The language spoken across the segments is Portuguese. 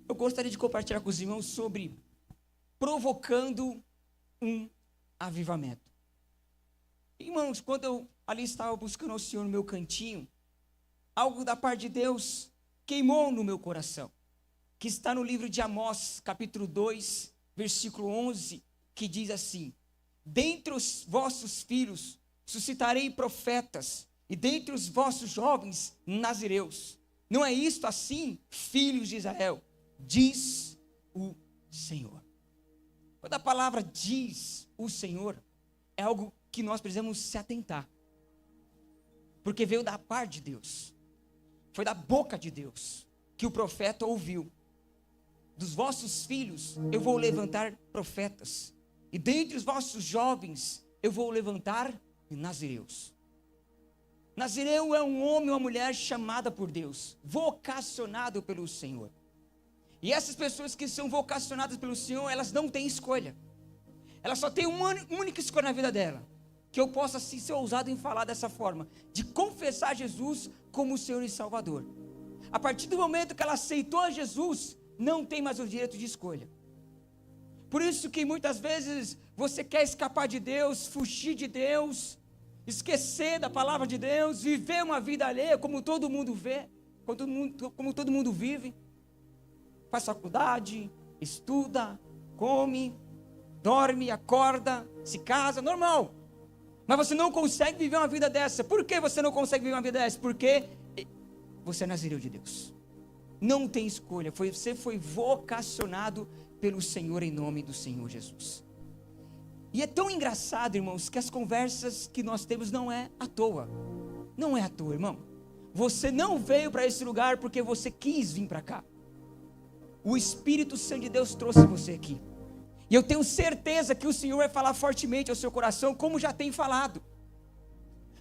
eu gostaria de compartilhar com os irmãos sobre provocando um avivamento. Irmãos, quando eu ali estava buscando ao Senhor no meu cantinho, algo da parte de Deus queimou no meu coração, que está no livro de Amós, capítulo 2, versículo 11, que diz assim: dentre os vossos filhos suscitarei profetas, e dentre os vossos jovens nazireus. Não é isto assim, filhos de Israel? Diz o Senhor. Quando a palavra diz o Senhor, é algo que nós precisamos se atentar, porque veio da parte de Deus, foi da boca de Deus que o profeta ouviu: dos vossos filhos eu vou levantar profetas, e dentre os vossos jovens eu vou levantar nazireus. Nazireu é um homem ou uma mulher chamada por Deus, vocacionado pelo Senhor. E essas pessoas que são vocacionadas pelo Senhor, elas não têm escolha. Elas só têm uma única escolha na vida dela, que eu possa assim ser ousado em falar dessa forma, de confessar Jesus como o Senhor e Salvador. A partir do momento que ela aceitou a Jesus, não tem mais o direito de escolha. Por isso que muitas vezes você quer escapar de Deus, fugir de Deus, esquecer da palavra de Deus, viver uma vida alheia como todo mundo vê, como todo mundo vive. Faz faculdade, estuda, come, dorme, acorda, se casa, normal. Mas você não consegue viver uma vida dessa. Por que você não consegue viver uma vida dessa? Porque você é nazireu de Deus. Não tem escolha. Você foi vocacionado pelo Senhor em nome do Senhor Jesus. E é tão engraçado, irmãos, que as conversas que nós temos não é à toa. Não é à toa, irmão. Você não veio para esse lugar porque você quis vir para cá. O Espírito Santo de Deus trouxe você aqui. E eu tenho certeza que o Senhor vai falar fortemente ao seu coração, como já tem falado.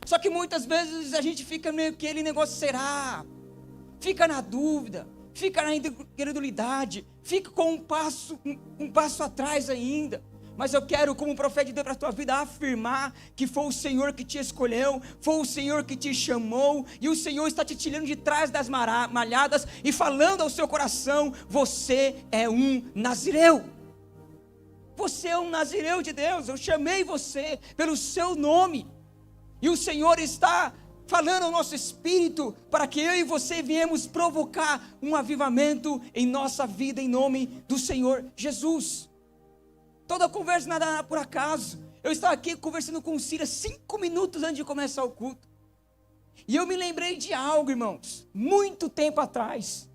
Só que muitas vezes a gente fica meio que aquele negócio, será? Fica na dúvida, fica na incredulidade, fica com um passo atrás ainda. Mas eu quero, como profeta de Deus para a tua vida, afirmar que foi o Senhor que te escolheu, foi o Senhor que te chamou, e o Senhor está te tirando de trás das malhadas e falando ao seu coração: você é um nazireu. Você é um nazireu de Deus. Eu chamei você pelo seu nome, e o Senhor está falando ao nosso espírito para que eu e você viemos provocar um avivamento em nossa vida em nome do Senhor Jesus. Toda conversa nada por acaso. Eu estava aqui conversando com o Cira 5 minutos antes de começar o culto, e eu me lembrei de algo, irmãos, muito tempo atrás.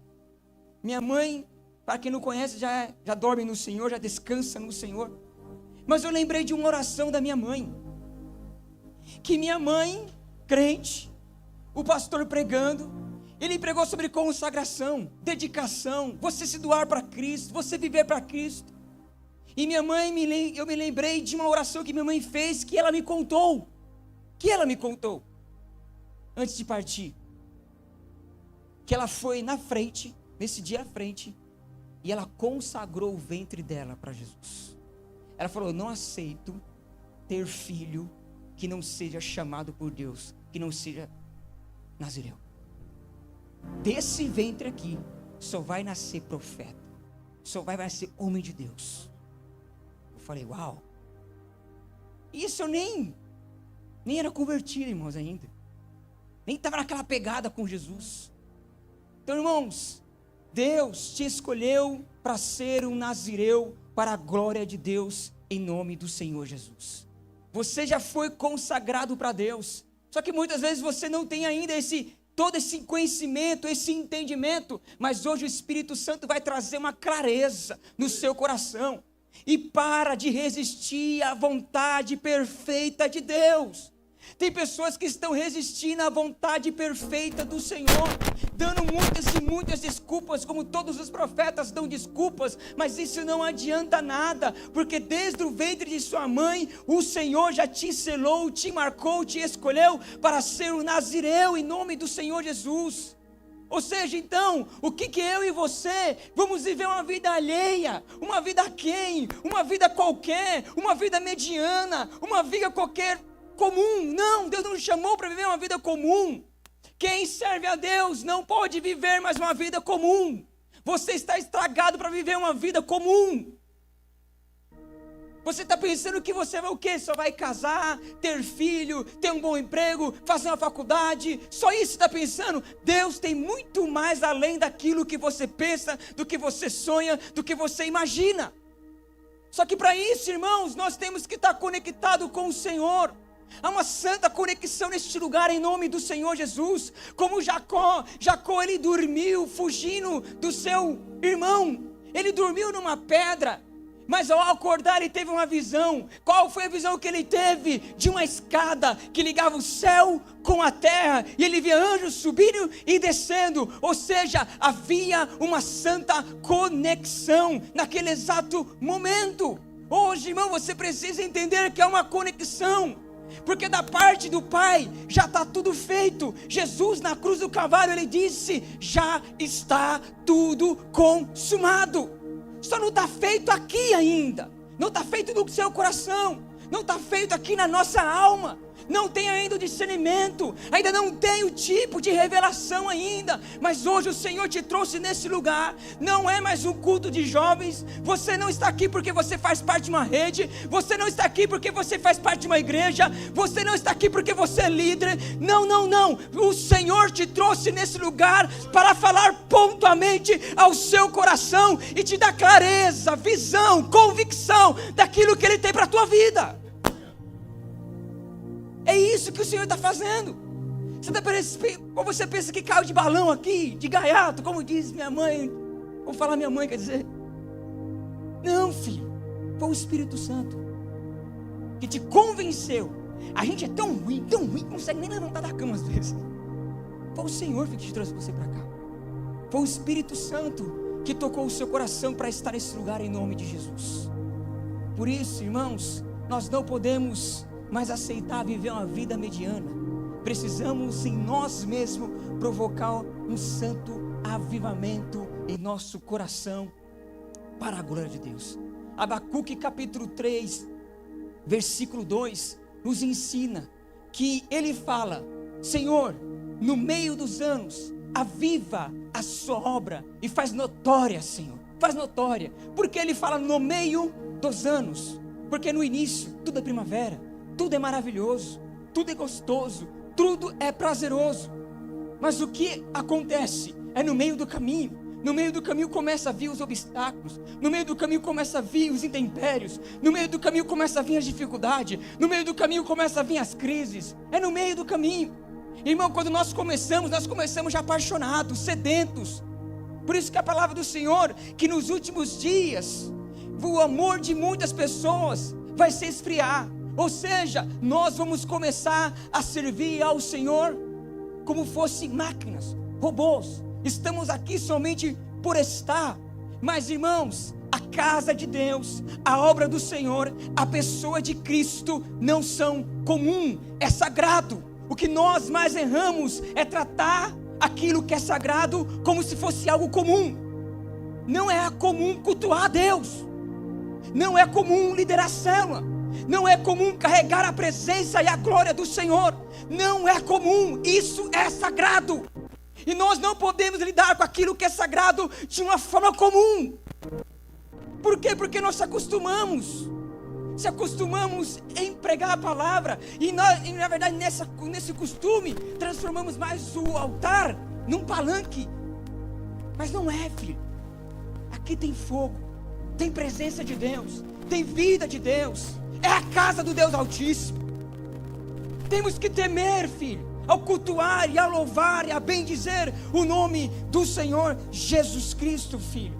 Minha mãe, para quem não conhece, já dorme no Senhor, já descansa no Senhor. Mas eu lembrei de uma oração da minha mãe, que minha mãe, crente, o pastor pregando, ele pregou sobre consagração, dedicação, você se doar para Cristo, você viver para Cristo. E minha mãe, eu me lembrei de uma oração que minha mãe fez, que ela me contou, antes de partir, que ela foi na frente, nesse dia à frente, e ela consagrou o ventre dela para Jesus. Ela falou: eu não aceito ter filho que não seja chamado por Deus, que não seja nazireu. Desse ventre aqui, só vai nascer profeta, só vai nascer homem de Deus. Eu falei: uau. Isso eu nem era convertido, irmãos, ainda. Nem estava naquela pegada com Jesus. Então, irmãos, Deus te escolheu para ser um nazireu para a glória de Deus, em nome do Senhor Jesus. Você já foi consagrado para Deus. Só que muitas vezes você não tem ainda todo esse conhecimento, esse entendimento. Mas hoje o Espírito Santo vai trazer uma clareza no seu coração. E para de resistir à vontade perfeita de Deus. Tem pessoas que estão resistindo à vontade perfeita do Senhor, dando muitas e muitas desculpas, como todos os profetas dão desculpas, mas isso não adianta nada, porque desde o ventre de sua mãe, o Senhor já te selou, te marcou, te escolheu para ser um nazireu em nome do Senhor Jesus. Ou seja, então, o que eu e você vamos viver uma vida alheia, uma vida aquém, uma vida qualquer, uma vida mediana, uma vida qualquer comum? Não, Deus não nos chamou para viver uma vida comum. Quem serve a Deus não pode viver mais uma vida comum. Você está estragado para viver uma vida comum. Você está pensando que você vai o quê? Só vai casar, ter filho, ter um bom emprego, fazer uma faculdade. Só isso você está pensando? Deus tem muito mais além daquilo que você pensa, do que você sonha, do que você imagina. Só que para isso, irmãos, nós temos que estar conectados com o Senhor. Há uma santa conexão neste lugar em nome do Senhor Jesus. Como Jacó ele dormiu fugindo do seu irmão. Ele dormiu numa pedra. Mas ao acordar ele teve uma visão. Qual foi a visão que ele teve? De uma escada que ligava o céu com a terra. E ele via anjos subindo e descendo. Ou seja, havia uma santa conexão naquele exato momento. Hoje, irmão, você precisa entender que é uma conexão. Porque da parte do Pai já está tudo feito. Jesus na cruz do Calvário ele disse: já está tudo consumado. Só não está feito aqui ainda. Não está feito no seu coração. Não está feito aqui na nossa alma. Não tem ainda o discernimento. Ainda não tem o tipo de revelação ainda. Mas hoje o Senhor te trouxe nesse lugar. Não é mais um culto de jovens. Você não está aqui porque você faz parte de uma rede. Você não está aqui porque você faz parte de uma igreja. Você não está aqui porque você é líder. Não, não, não. O Senhor te trouxe nesse lugar para falar pontualmente ao seu coração e te dar clareza, visão, convicção daquilo que Ele tem para a tua vida. É isso que o Senhor está fazendo. Você pensa que caiu de balão aqui, de gaiato, como diz minha mãe. Vou falar minha mãe, quer dizer. Não, filho. Foi o Espírito Santo que te convenceu. A gente é tão ruim, não consegue nem levantar da cama às vezes. Foi o Senhor que te trouxe você para cá. Foi o Espírito Santo que tocou o seu coração para estar nesse lugar em nome de Jesus. Por isso, irmãos, nós não podemos mas aceitar viver uma vida mediana. Precisamos em nós mesmos provocar um santo avivamento em nosso coração para a glória de Deus. Abacuque capítulo 3 versículo 2 nos ensina que ele fala: Senhor, no meio dos anos aviva a sua obra e faz notória, Senhor, faz notória. Porque ele fala no meio dos anos? Porque no início tudo é primavera, tudo é maravilhoso, tudo é gostoso, tudo é prazeroso. Mas o que acontece é no meio do caminho. No meio do caminho começa a vir os obstáculos. No meio do caminho começa a vir os intempéries. No meio do caminho começa a vir as dificuldades. No meio do caminho começa a vir as crises. É no meio do caminho. Irmão, quando nós começamos já apaixonados, sedentos. Por isso que a palavra do Senhor, que nos últimos dias o amor de muitas pessoas vai se esfriar. Ou seja, nós vamos começar a servir ao Senhor como fossem máquinas, robôs. Estamos aqui somente por estar. Mas, irmãos, a casa de Deus, a obra do Senhor, a pessoa de Cristo não são comum, é sagrado. O que nós mais erramos é tratar aquilo que é sagrado como se fosse algo comum. Não é comum cultuar a Deus. Não é comum liderar a célula. Não é comum carregar a presença e a glória do Senhor. Não é comum, isso é sagrado. E nós não podemos lidar com aquilo que é sagrado de uma forma comum. Por quê? Porque nós se acostumamos em pregar a palavra. E na verdade nesse costume transformamos mais o altar num palanque. Mas não é, filho. Aqui tem fogo, tem presença de Deus, tem vida de Deus. É a casa do Deus Altíssimo. Temos que temer, filho, ao cultuar e a louvar e a bendizer o nome do Senhor Jesus Cristo, filho.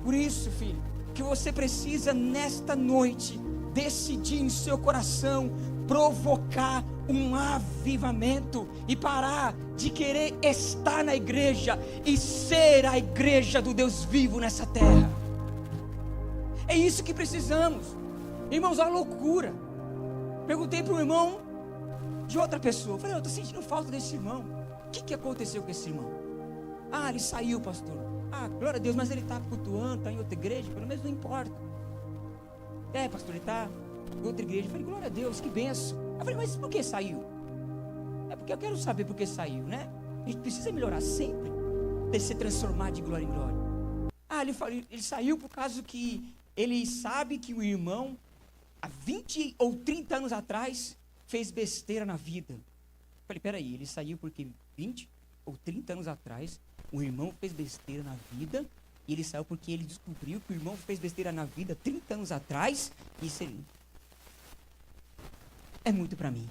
Por isso, filho, que você precisa nesta noite decidir em seu coração provocar um avivamento e parar de querer estar na igreja e ser a igreja do Deus vivo nessa terra. É isso que precisamos. Irmãos, é uma loucura. Perguntei para um irmão de outra pessoa. Falei, eu estou sentindo falta desse irmão. O que aconteceu com esse irmão? Ah, ele saiu, pastor. Ah, glória a Deus, mas ele está cultuando, está em outra igreja. Pelo menos não importa. É, pastor, ele está em outra igreja. Eu falei, glória a Deus, que benção. Eu falei, mas por que saiu? É porque eu quero saber por que saiu, né? A gente precisa melhorar sempre. De se transformar de glória em glória. Ele saiu por causa que ele sabe que o irmão, há 20 ou 30 anos atrás, fez besteira na vida. Falei, peraí, ele saiu porque 20 ou 30 anos atrás, o irmão fez besteira na vida, e ele saiu porque ele descobriu que o irmão fez besteira na vida 30 anos atrás, e isso é muito para mim.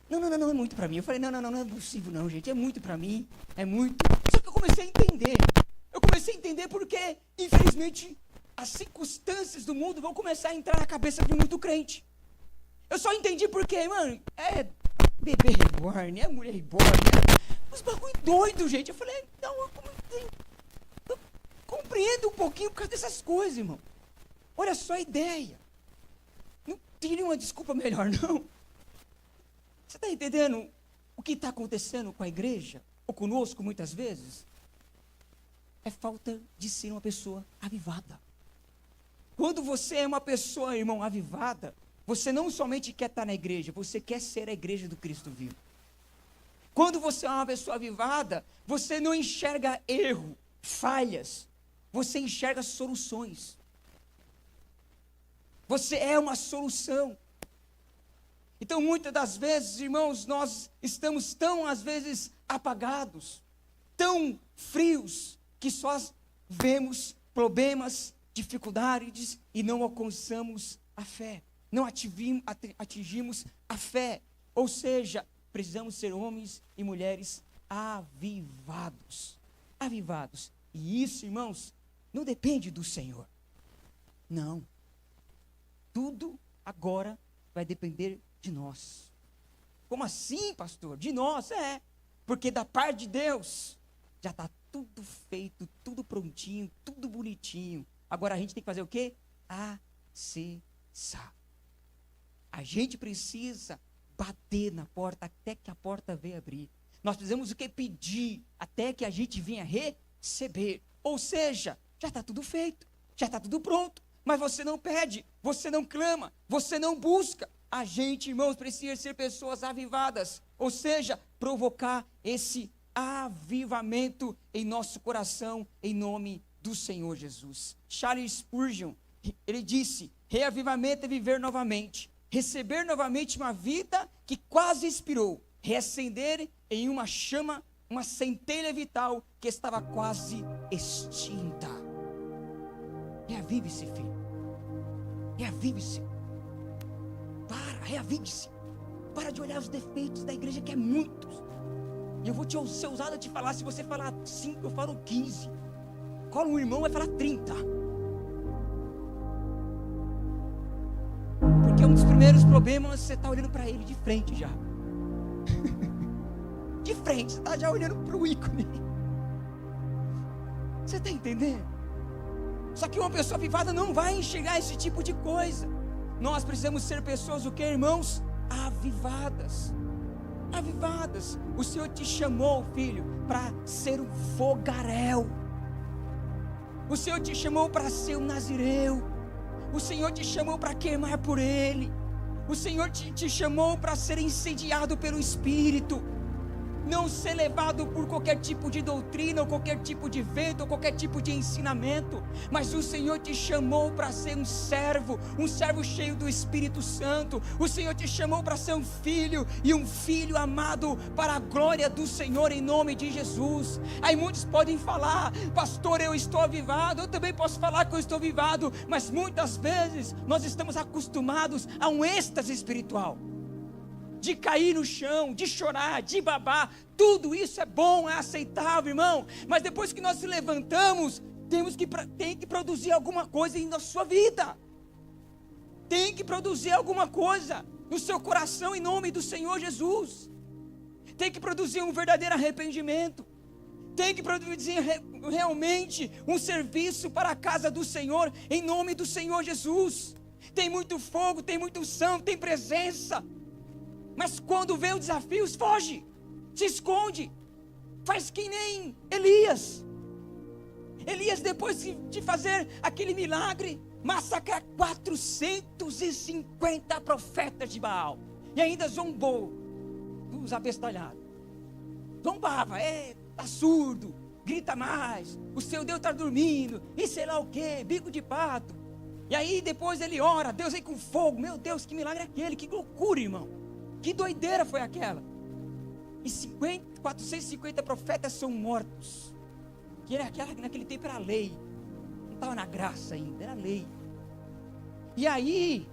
Não é muito para mim. Eu falei, não é possível não, gente, é muito para mim, é muito. Só que eu comecei a entender porque, infelizmente, as circunstâncias do mundo vão começar a entrar na cabeça de muito crente. Eu só entendi porque, mano, é bebê reborn, é mulher reborn, uns bagulho doido, gente. Eu falei, não, eu compreendo um pouquinho por causa dessas coisas, irmão. Olha só a ideia. Não teria uma desculpa melhor, não. Você está entendendo o que está acontecendo com a igreja? Ou conosco, muitas vezes? É falta de ser uma pessoa avivada. Quando você é uma pessoa, irmão, avivada, você não somente quer estar na igreja, você quer ser a igreja do Cristo vivo. Quando você é uma pessoa avivada, você não enxerga erro, falhas, você enxerga soluções. Você é uma solução. Então, muitas das vezes, irmãos, nós estamos tão, às vezes, apagados, tão frios, que só vemos problemas, dificuldades e não alcançamos a fé. Não atingimos a fé. Ou seja, precisamos ser homens e mulheres avivados. Avivados. E isso, irmãos, não depende do Senhor. Não. Tudo agora vai depender de nós. Como assim, pastor? De nós, porque da parte de Deus já está tudo feito, tudo prontinho, tudo bonitinho. Agora a gente tem que fazer o quê? Acessar. A gente precisa bater na porta até que a porta venha abrir. Nós precisamos o quê? Pedir até que a gente venha receber. Ou seja, já está tudo feito, já está tudo pronto. Mas você não pede, você não clama, você não busca. A gente, irmãos, precisa ser pessoas avivadas. Ou seja, provocar esse avivamento em nosso coração, em nome do Senhor Jesus. Charles Spurgeon, ele disse, reavivamento é viver novamente, receber novamente uma vida que quase expirou, reacender em uma chama, uma centelha vital que estava quase extinta. Reavive-se, filho. Reavive-se. Reavive-se. Para de olhar os defeitos da igreja, que é muitos. E eu vou ser ousado a te falar, se você falar 5, eu falo 15. Cola um irmão, vai falar 30. Porque um dos primeiros problemas, você está olhando para ele de frente já. De frente, você está já olhando para o ícone. Você está entendendo? Só que uma pessoa avivada não vai enxergar esse tipo de coisa. Nós precisamos ser pessoas, o que, irmãos? Avivadas. Avivadas. O Senhor te chamou, filho, para ser um fogaréu. O Senhor te chamou para ser um nazireu. O Senhor te chamou para queimar por Ele. O Senhor te chamou para ser incendiado pelo Espírito. Não ser levado por qualquer tipo de doutrina, ou qualquer tipo de vento, ou qualquer tipo de ensinamento. Mas o Senhor te chamou para ser um servo cheio do Espírito Santo. O Senhor te chamou para ser um filho, e um filho amado para a glória do Senhor, em nome de Jesus. Aí muitos podem falar, pastor, eu estou avivado. Eu também posso falar que eu estou avivado, mas muitas vezes nós estamos acostumados a um êxtase espiritual, de cair no chão, de chorar, de babar. Tudo isso é bom, é aceitável, irmão. Mas depois que nós se levantamos, tem que produzir alguma coisa na sua vida. Tem que produzir alguma coisa no seu coração, em nome do Senhor Jesus. Tem que produzir um verdadeiro arrependimento. Tem que produzir realmente um serviço para a casa do Senhor, em nome do Senhor Jesus. Tem muito fogo, tem muito unção, tem presença. Mas quando vê os desafios, foge, se esconde, faz que nem Elias. Elias, depois de fazer aquele milagre, massacrar 450 profetas de Baal, e ainda zombou dos abestalhados. Zombava, tá surdo, grita mais, o seu Deus está dormindo, e sei lá o que, bico de pato. E aí depois ele ora, Deus vem com fogo. Meu Deus, que milagre é aquele, que loucura, irmão. Que doideira foi aquela. E 450 profetas são mortos. Que era aquela que naquele tempo era lei. Não estava na graça ainda, era lei. E aí,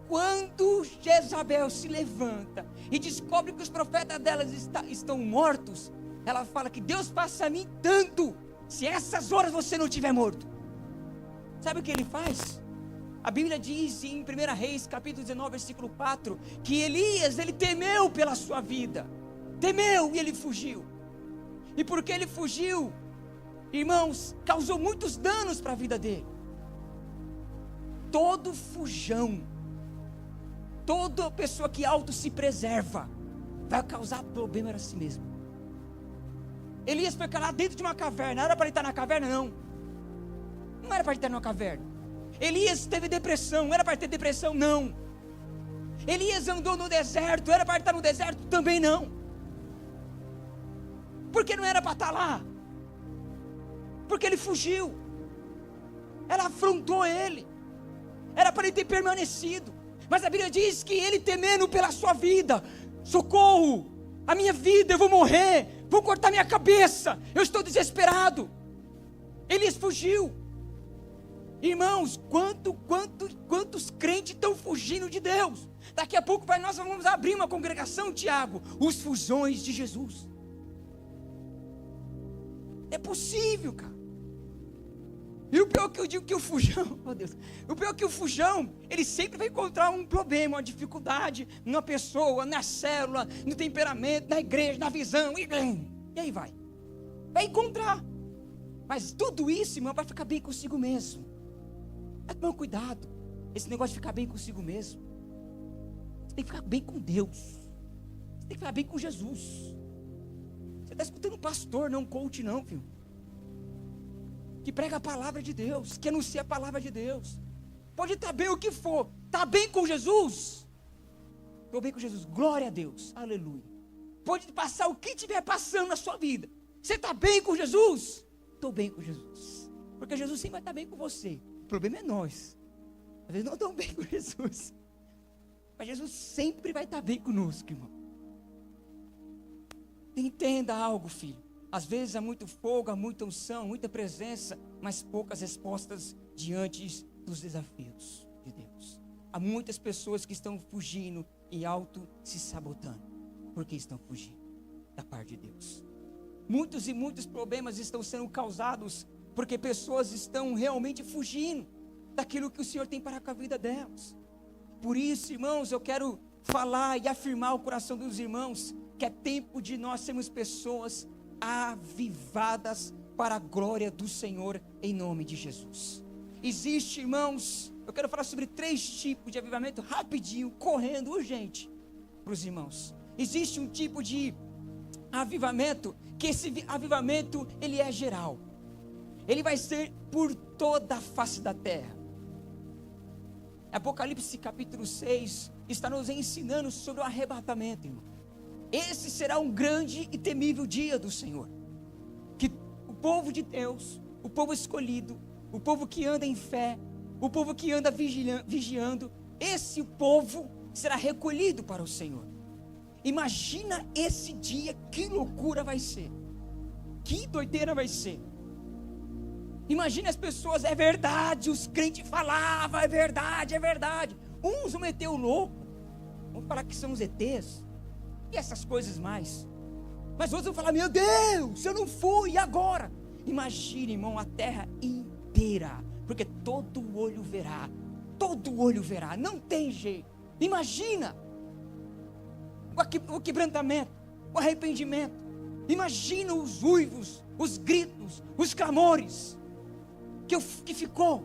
quando Jezabel se levanta e descobre que os profetas delas estão mortos, ela fala que Deus faça a mim tanto, se essas horas você não estiver morto. Sabe o que ele faz? A Bíblia diz em 1 Reis, capítulo 19, versículo 4, que Elias, ele temeu pela sua vida. Temeu e ele fugiu. E porque ele fugiu, irmãos, causou muitos danos para a vida dele. Todo fujão, toda pessoa que auto se preserva, vai causar problema a si mesmo. Elias foi lá dentro de uma caverna. Era para ele estar na caverna? Não. Não era para ele estar numa caverna. Elias teve depressão. Era para ele ter depressão? Não. Elias andou no deserto. Era para ele estar no deserto? Também não. Porque não era para estar lá. Porque ele fugiu. Ela afrontou ele. Era para ele ter permanecido. Mas a Bíblia diz que ele temendo pela sua vida. Socorro, a minha vida, eu vou morrer. Vou cortar minha cabeça. Eu estou desesperado. Elias fugiu. Irmãos, quantos crentes estão fugindo de Deus? Daqui a pouco nós vamos abrir uma congregação, Tiago. Os fujões de Jesus. É possível, cara. E o pior que eu digo que o fujão, oh Deus, o pior que o fujão, ele sempre vai encontrar um problema, uma dificuldade numa pessoa, na célula, no temperamento, na igreja, na visão, e aí vai encontrar. Mas tudo isso, irmão, vai ficar bem consigo mesmo. Mas toma cuidado, esse negócio de ficar bem consigo mesmo. Você tem que ficar bem com Deus. Você tem que ficar bem com Jesus. Você está escutando um pastor, não um coach não, filho. Que prega a palavra de Deus, que anuncia a palavra de Deus. Pode estar bem o que for. Está bem com Jesus? Estou bem com Jesus, glória a Deus, aleluia. Pode passar o que estiver passando na sua vida. Você está bem com Jesus? Estou bem com Jesus. Porque Jesus sempre vai estar bem com você. O problema é nós. Às vezes não estamos bem com Jesus. Mas Jesus sempre vai estar bem conosco, irmão. Entenda algo, filho. Às vezes há muito fogo, há muita unção, muita presença, mas poucas respostas diante dos desafios de Deus. Há muitas pessoas que estão fugindo e auto se sabotando, porque estão fugindo da parte de Deus. Muitos e muitos problemas estão sendo causados porque pessoas estão realmente fugindo daquilo que o Senhor tem para com a vida delas. Por isso, irmãos, eu quero falar e afirmar ao coração dos irmãos que é tempo de nós sermos pessoas avivadas para a glória do Senhor, em nome de Jesus. Existe, irmãos, eu quero falar sobre 3 tipos de avivamento, rapidinho, correndo, urgente, para os irmãos. Existe um tipo de avivamento, que esse avivamento, ele é geral. Ele vai ser por toda a face da terra. Apocalipse capítulo 6, está nos ensinando sobre o arrebatamento, irmão. Esse será um grande e temível dia do Senhor, que o povo de Deus, o povo escolhido, o povo que anda em fé, o povo que anda vigiando, esse povo será recolhido para o Senhor. Imagina esse dia, que loucura vai ser, que doideira vai ser. Imagina as pessoas, é verdade, os crentes falavam, é verdade, uns vão meter o louco, vão falar que são os ETs, e essas coisas mais. Mas outros vão falar, meu Deus, eu não fui, e agora? Imagine, irmão, a terra inteira, porque todo olho verá, não tem jeito. Imagina o quebrantamento, o arrependimento. Imagina os uivos, os gritos, os clamores que ficou.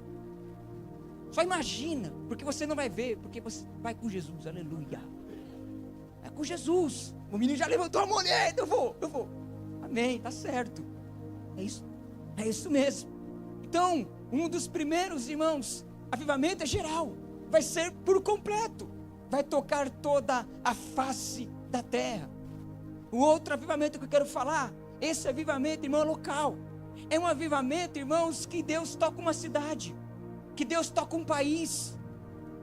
Só imagina, porque você não vai ver, porque você vai com Jesus, aleluia. É com Jesus. O menino já levantou a moneda, eu vou. Amém, está certo. É isso mesmo. Então, um dos primeiros, irmãos, avivamento é geral, vai ser por completo, vai tocar toda a face da terra. O outro avivamento que eu quero falar Esse avivamento, irmão, é local. É um avivamento, irmãos, que Deus toca uma cidade, que Deus toca um país,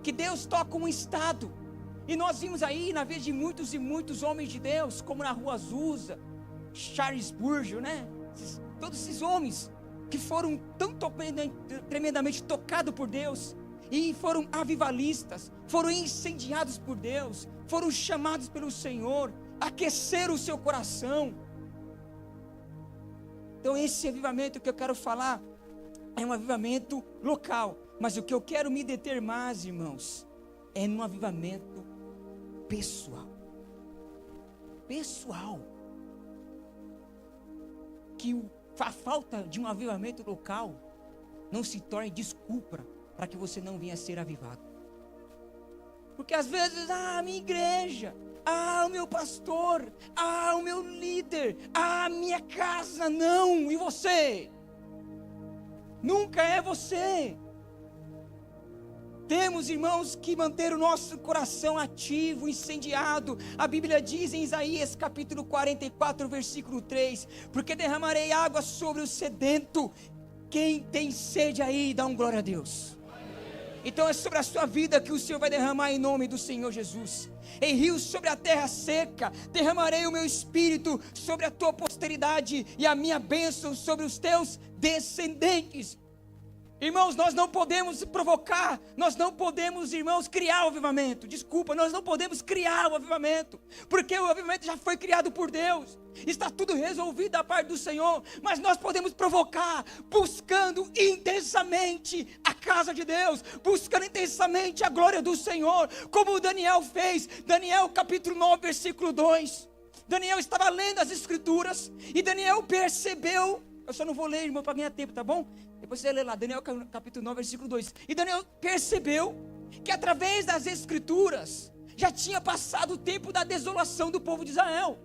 que Deus toca um estado. E nós vimos aí, na vez de muitos e muitos homens de Deus, como na Rua Azusa, Charles Spurgeon, né? Todos esses homens que foram tão tremendamente tocados por Deus, e foram avivalistas, foram incendiados por Deus, foram chamados pelo Senhor, aqueceram o seu coração. Então esse avivamento que eu quero falar é um avivamento local, mas o que eu quero me deter mais, irmãos, é num avivamento pessoal. Que a falta de um avivamento local não se torne desculpa para que você não venha a ser avivado. Porque às vezes, a minha igreja, o meu pastor, o meu líder, a minha casa, não, e você? Nunca é você. Temos, irmãos, que manter o nosso coração ativo, incendiado. A Bíblia diz em Isaías capítulo 44, versículo 3: porque derramarei água sobre o sedento. Quem tem sede aí, dá glória a Deus. Então é sobre a sua vida que o Senhor vai derramar em nome do Senhor Jesus. Em rios sobre a terra seca, derramarei o meu espírito sobre a tua posteridade e a minha bênção sobre os teus descendentes. Irmãos, nós não podemos provocar, nós não podemos, irmãos, criar o avivamento. Desculpa, nós não podemos criar o avivamento, porque o avivamento já foi criado por Deus. Está tudo resolvido da parte do Senhor, mas nós podemos provocar, buscando intensamente a casa de Deus, buscando intensamente a glória do Senhor, como Daniel fez. Daniel capítulo 9, versículo 2. Daniel estava lendo as escrituras, e Daniel percebeu, eu só não vou ler, irmão, para ganhar tempo, tá bom? Depois você lê lá, Daniel capítulo 9, versículo 2. E Daniel percebeu que através das escrituras já tinha passado o tempo da desolação do povo de Israel.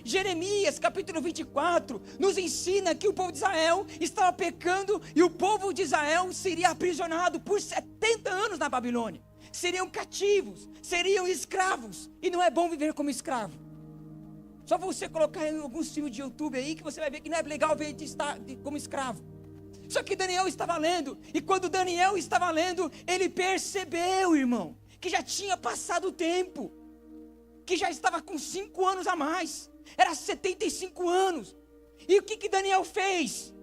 Jeremias capítulo 24 nos ensina que o povo de Israel estava pecando, e o povo de Israel seria aprisionado por 70 anos na Babilônia. Seriam cativos, seriam escravos, e não é bom viver como escravo. Só você colocar em alguns filmes de YouTube aí que você vai ver que não é legal ver de estar como escravo. Só que Daniel estava lendo, e quando Daniel estava lendo, ele percebeu, irmão, que já tinha passado o tempo, que já estava com 5 anos a mais, era 75 anos, e o que Daniel fez?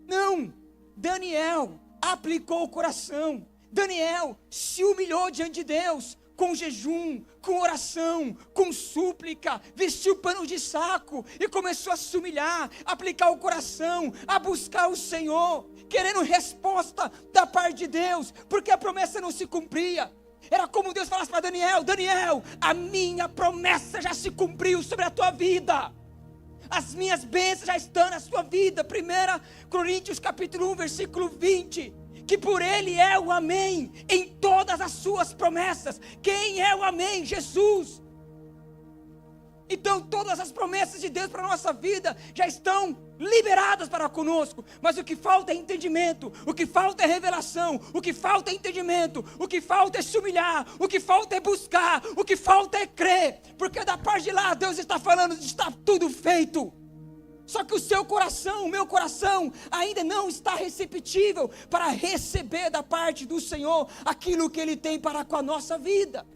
Não, Daniel aplicou o coração, Daniel se humilhou diante de Deus, com jejum, com oração, com súplica, vestiu pano de saco e começou a se humilhar, a aplicar o coração, a buscar o Senhor, querendo resposta da parte de Deus, porque a promessa não se cumpria. Era como Deus falasse para Daniel: Daniel, a minha promessa já se cumpriu sobre a tua vida, as minhas bênçãos já estão na sua vida. 1 Coríntios capítulo 1, versículo 20, que por Ele é o amém em todas as suas promessas. Quem é o amém? Jesus. Então todas as promessas de Deus para a nossa vida já estão liberadas para conosco, mas o que falta é entendimento, o que falta é revelação, o que falta é entendimento, o que falta é se humilhar, o que falta é buscar, o que falta é crer, porque da parte de lá Deus está falando, está tudo feito. Só que o seu coração, o meu coração, ainda não está receptível para receber da parte do Senhor aquilo que Ele tem para com a nossa vida.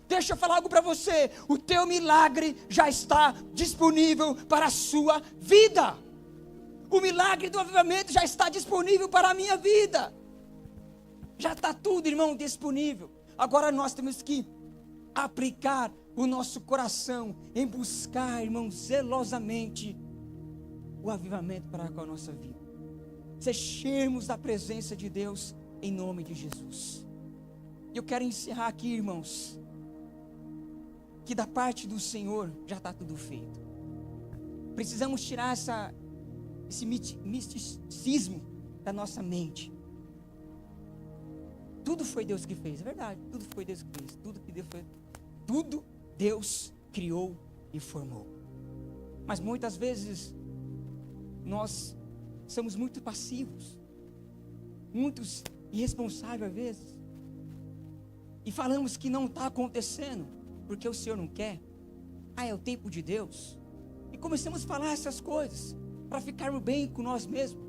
Deixa eu falar algo para você: o teu milagre já está disponível para a sua vida. O milagre do avivamento já está disponível para a minha vida. Já está tudo, irmão, disponível. Agora nós temos que aplicar o nosso coração em buscar, irmão, zelosamente o avivamento para com a nossa vida. Ser cheios da presença de Deus em nome de Jesus. E eu quero encerrar aqui, irmãos, que da parte do Senhor já está tudo feito. Precisamos tirar esse misticismo da nossa mente. Tudo foi Deus que fez, é verdade, tudo foi Deus que fez, tudo Deus criou e formou. Mas muitas vezes nós somos muito passivos, muitos irresponsáveis às vezes, e falamos que não está acontecendo, porque o Senhor não quer. É o tempo de Deus. E começamos a falar essas coisas para ficarmos bem com nós mesmos.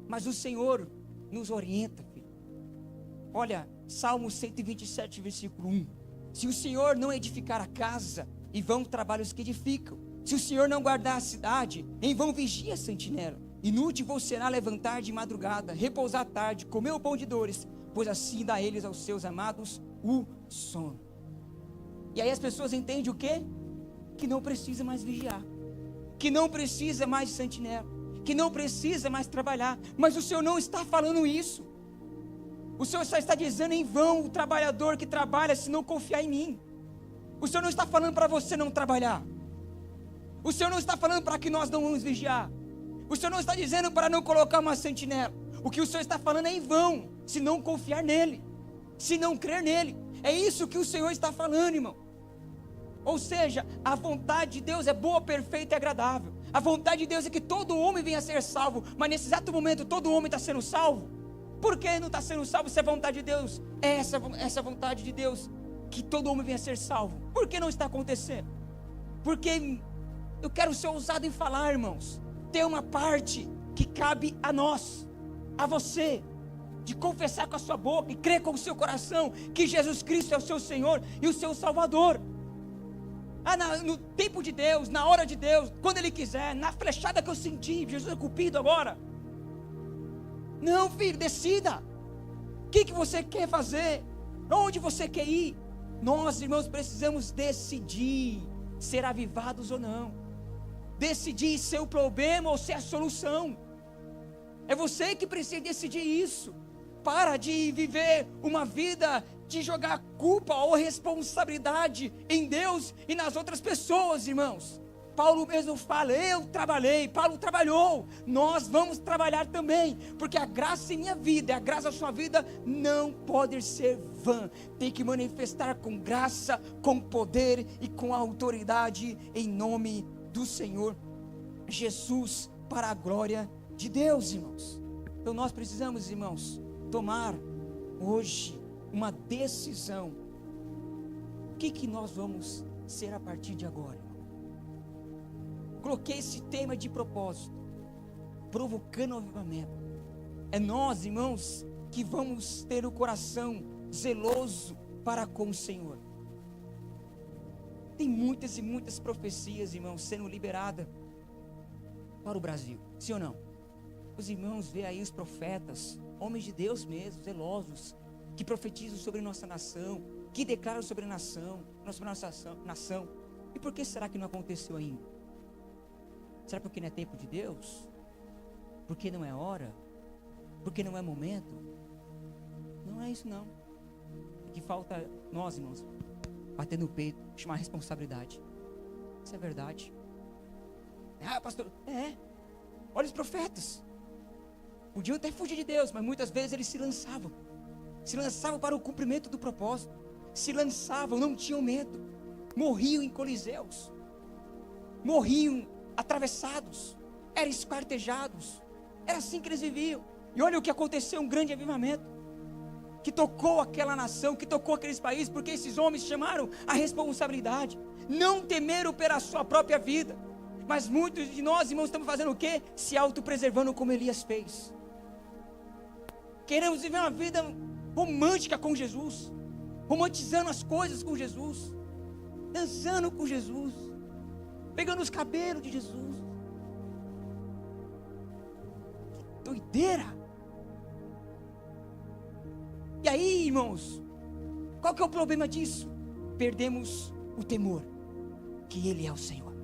Mas o Senhor nos orienta, filho. Olha, Salmo 127, versículo 1. Se o Senhor não edificar a casa, em vão trabalham os que edificam. Se o Senhor não guardar a cidade, em vão vigia a sentinela. Inútil vos será levantar de madrugada, repousar à tarde, comer o pão de dores, pois assim dá eles aos seus amados o sono. E aí as pessoas entendem o quê? Que não precisa mais vigiar, que não precisa mais de sentinela, que não precisa mais trabalhar. Mas o Senhor não está falando isso. O Senhor só está dizendo: em vão o trabalhador que trabalha se não confiar em mim. O Senhor não está falando para você não trabalhar. O Senhor não está falando para que nós não vamos vigiar. O Senhor não está dizendo para não colocar uma sentinela. O que o Senhor está falando é em vão, se não confiar nele, se não crer nele. É isso que o Senhor está falando, irmão. Ou seja, a vontade de Deus é boa, perfeita e agradável. A vontade de Deus é que todo homem venha a ser salvo. Mas nesse exato momento todo homem está sendo salvo. Por que não está sendo salvo se a vontade de Deus é essa vontade de Deus, que todo homem venha a ser salvo? Por que não está acontecendo? Porque eu quero ser ousado em falar, irmãos. Tem uma parte que cabe a nós, a você, de confessar com a sua boca e crer com o seu coração que Jesus Cristo é o seu Senhor e o seu Salvador. No tempo de Deus, na hora de Deus, quando Ele quiser, na flechada que eu senti, Jesus é cupido agora. Não, filho, decida. O que você quer fazer? Onde você quer ir? Nós, irmãos, precisamos decidir ser avivados ou não. Decidir ser o problema ou ser a solução. É você que precisa decidir isso. Para de viver uma vida de jogar culpa ou responsabilidade em Deus e nas outras pessoas, irmãos. Paulo mesmo fala: eu trabalhei, Paulo trabalhou, nós vamos trabalhar também, porque a graça em minha vida e a graça na sua vida não pode ser vã, tem que manifestar com graça, com poder e com autoridade, em nome do Senhor Jesus, para a glória de Deus, irmãos. Então nós precisamos, irmãos, tomar hoje uma decisão. O que nós vamos ser a partir de agora? Coloquei esse tema de propósito, provocando o avivamento. É nós, irmãos, que vamos ter o coração zeloso para com o Senhor. Tem muitas e muitas profecias, irmãos, sendo liberadas para o Brasil, sim ou não? Os irmãos veem aí os profetas, homens de Deus mesmo, zelosos, que profetizam sobre nossa nação, que declaram sobre a nação, nossa nação. E por que será que não aconteceu ainda? Será porque não é tempo de Deus? Porque não é hora? Porque não é momento? Não é isso não. O que falta nós, irmãos, bater no peito, chamar a responsabilidade. Isso é verdade. Pastor, olha os profetas. Podiam até fugir de Deus, mas muitas vezes eles se lançavam para o cumprimento do propósito, se lançavam, não tinham medo, morriam em coliseus, morriam atravessados, eram esquartejados, era assim que eles viviam. E olha o que aconteceu, um grande avivamento, que tocou aquela nação, que tocou aqueles países, porque esses homens chamaram a responsabilidade, não temeram pela sua própria vida. Mas muitos de nós, irmãos, estamos fazendo o quê? Se autopreservando como Elias fez. Queremos viver uma vida romântica com Jesus, romantizando as coisas com Jesus, dançando com Jesus, pegando os cabelos de Jesus. Que doideira! E aí, irmãos, qual que é o problema disso? Perdemos o temor, que Ele é o Senhor.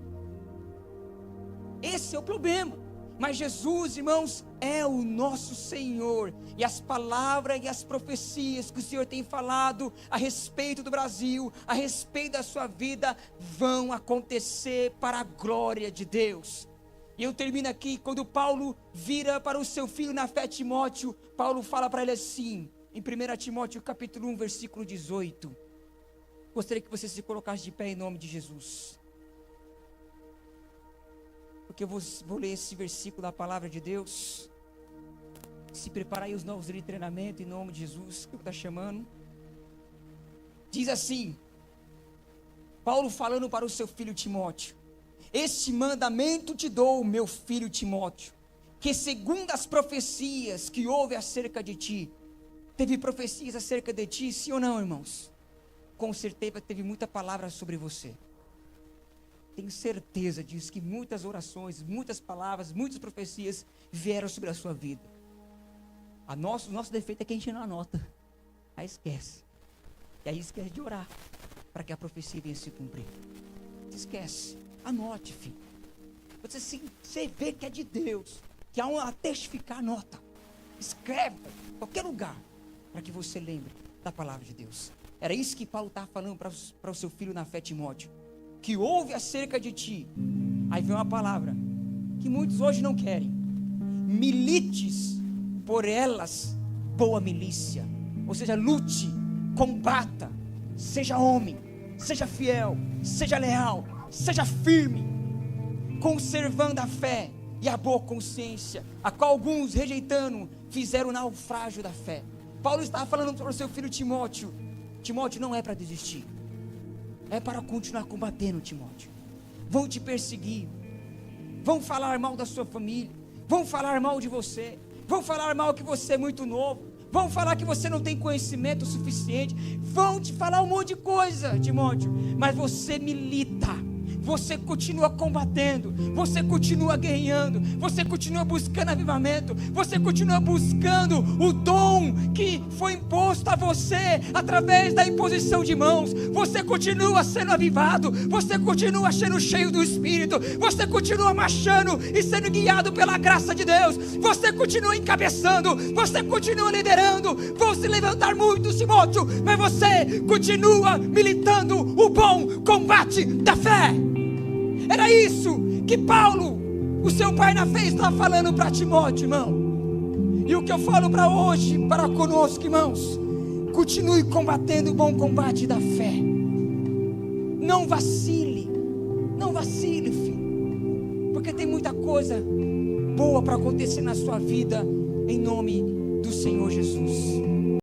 Esse é o problema. Mas Jesus, irmãos, é o nosso Senhor. E as palavras e as profecias que o Senhor tem falado a respeito do Brasil, a respeito da sua vida, vão acontecer para a glória de Deus. E eu termino aqui, quando Paulo vira para o seu filho na fé, Timóteo, Paulo fala para ele assim, em 1 Timóteo capítulo 1, versículo 18. Gostaria que você se colocasse de pé em nome de Jesus. Porque eu vou ler esse versículo da palavra de Deus. Se prepara aí os novos de treinamento em nome de Jesus, que está chamando. Diz assim, Paulo falando para o seu filho Timóteo: Este mandamento te dou, meu filho Timóteo, que segundo as profecias que houve acerca de ti, teve profecias acerca de ti, sim ou não, irmãos? Com certeza teve muita palavra sobre você. Tenho certeza disso, que muitas orações, muitas palavras, muitas profecias vieram sobre a sua vida. O nosso defeito é que a gente não anota, aí esquece. E aí esquece de orar, para que a profecia venha se cumprir. Esquece, anote, filho. Você vê que é de Deus, que há a testificar, anota. Escreve, em qualquer lugar, para que você lembre da palavra de Deus. Era isso que Paulo estava falando para o seu filho na fé, Timóteo. Que ouve acerca de ti. Aí vem uma palavra que muitos hoje não querem. Milites por elas boa milícia. Ou seja, lute, combata, seja homem, seja fiel, seja leal, seja firme, conservando a fé e a boa consciência, a qual alguns, rejeitando, fizeram naufrágio da fé. Paulo estava falando para o seu filho Timóteo. Timóteo, não é para desistir, é para continuar combatendo, Timóteo. Vão te perseguir, vão falar mal da sua família, vão falar mal de você, vão falar mal que você é muito novo, vão falar que você não tem conhecimento suficiente, vão te falar um monte de coisa, Timóteo, mas você milita, você continua combatendo, você continua guerreando, você continua buscando avivamento, você continua buscando o dom que foi imposto a você através da imposição de mãos. Você continua sendo avivado, você continua sendo cheio do Espírito, você continua marchando e sendo guiado pela graça de Deus, você continua encabeçando, você continua liderando. Vão se levantar muitos, Timóteo, mas você continua militando o bom combate da fé. Era isso que Paulo, o seu pai na fé, estava falando para Timóteo, irmão. E o que eu falo para hoje, para conosco, irmãos: continue combatendo o bom combate da fé. Não vacile, filho, porque tem muita coisa boa para acontecer na sua vida, em nome do Senhor Jesus.